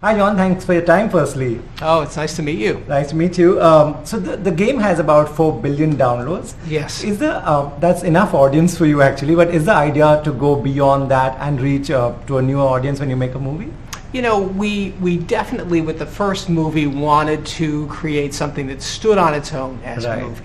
Hi John, thanks for your time firstly. Oh, it's nice to meet you. Nice to meet you. So the game has about 4 billion downloads. Yes. That's enough audience for you actually, but is the idea to go beyond that and reach to a newer audience when you make a movie? You know, we definitely, with the first movie, wanted to create something that stood on its own as a movie.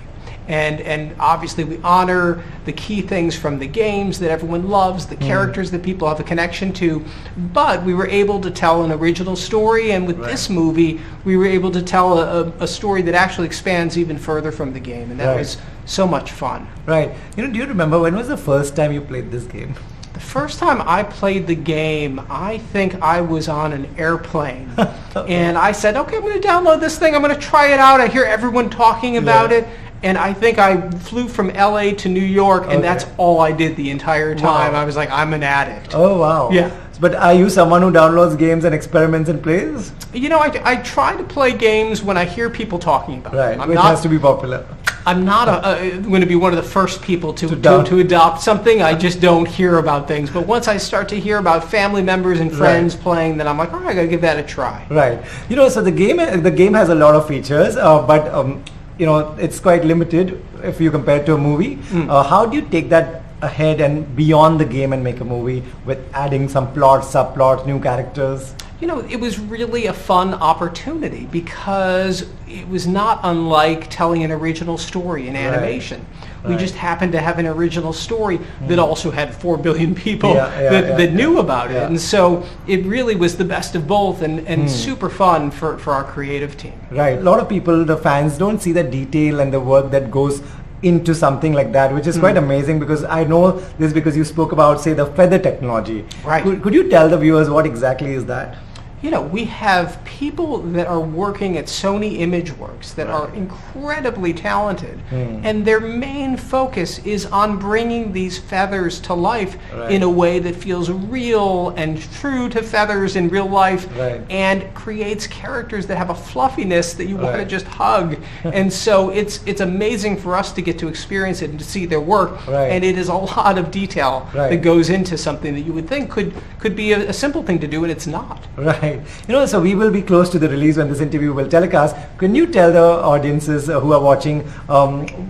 And obviously we honor the key things from the games that everyone loves, the characters that people have a connection to, but we were able to tell an original story, and with this movie we were able to tell a story that actually expands even further from the game, and that was so much fun. Right. You know, do you remember when was the first time you played this game? The first time I played the game, I think I was on an airplane, and I said, okay, I'm going to download this thing, I'm going to try it out, I hear everyone talking about it. And I think I flew from LA to New York, and that's all I did the entire time. I was like, I'm an addict. Oh, wow. Yeah. But are you someone who downloads games and experiments and plays? You know, I try to play games when I hear people talking about them. It has to be popular. I'm not going to be one of the first people to adopt something. I just don't hear about things. But once I start to hear about family members and friends playing, then I'm like, all right, I got to give that a try. Right. You know, so the game has a lot of features, but you know, it's quite limited if you compare it to a movie. How do you take that ahead and beyond the game and make a movie with adding some plots, subplots, new characters? You know, it was really a fun opportunity because it was not unlike telling an original story in animation. We just happened to have an original story that also had 4 billion people that knew about it. And so it really was the best of both, and super fun for our creative team. Right. A lot of people, the fans, don't see the detail and the work that goes into something like that, which is quite amazing, because I know this because you spoke about, say, the feather technology. Right. Could you tell the viewers what exactly is that? You know, we have people that are working at Sony ImageWorks that are incredibly talented, and their main focus is on bringing these feathers to life in a way that feels real and true to feathers in real life, and creates characters that have a fluffiness that you want to just hug. And so it's amazing for us to get to experience it and to see their work, and it is a lot of detail that goes into something that you would think could be a simple thing to do, and it's not. Right. You know, so we will be close to the release when this interview will telecast. Can you tell the audiences who are watching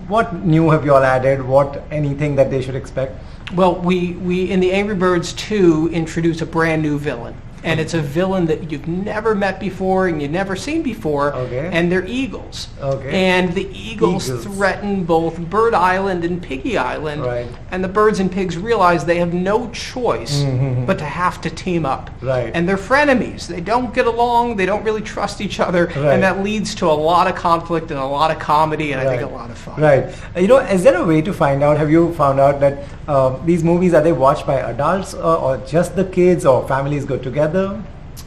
what new have you all added, anything that they should expect? Well, we in the Angry Birds 2 introduce a brand new villain. And it's a villain that you've never met before and you've never seen before, and they're eagles. And the eagles threaten both Bird Island and Piggy Island, and the birds and pigs realize they have no choice but to have to team up. And they're frenemies. They don't get along, they don't really trust each other, and that leads to a lot of conflict and a lot of comedy, and I think a lot of fun. You know, is there a way to find out, have you found out that these movies, are they watched by adults or just the kids, or families go together?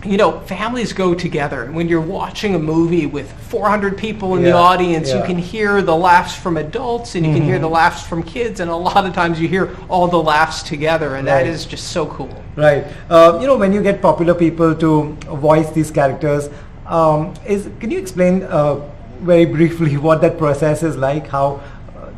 You know, families go together. When you're watching a movie with 400 people in the audience, you can hear the laughs from adults and you can hear the laughs from kids, and a lot of times you hear all the laughs together, and that is just so cool. You know, when you get popular people to voice these characters, can you explain very briefly what that process is like, how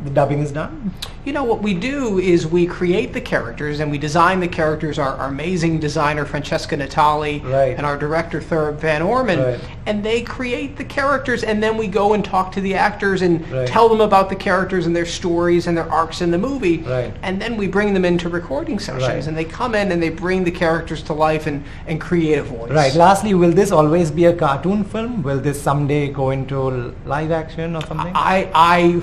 the dubbing is done? You know, what we do is we create the characters and we design the characters. Our amazing designer Francesca Natali and our director Thurb Van Orman, and they create the characters, and then we go and talk to the actors and tell them about the characters and their stories and their arcs in the movie, and then we bring them into recording sessions, and they come in and they bring the characters to life and create a voice. Lastly, will this always be a cartoon film? Will this someday go into live action or something? I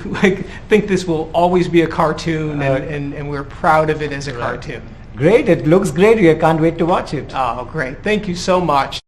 think this will always be a cartoon, and we're proud of it as a cartoon. Great, it looks great. I can't wait to watch it. Oh, great. Thank you so much.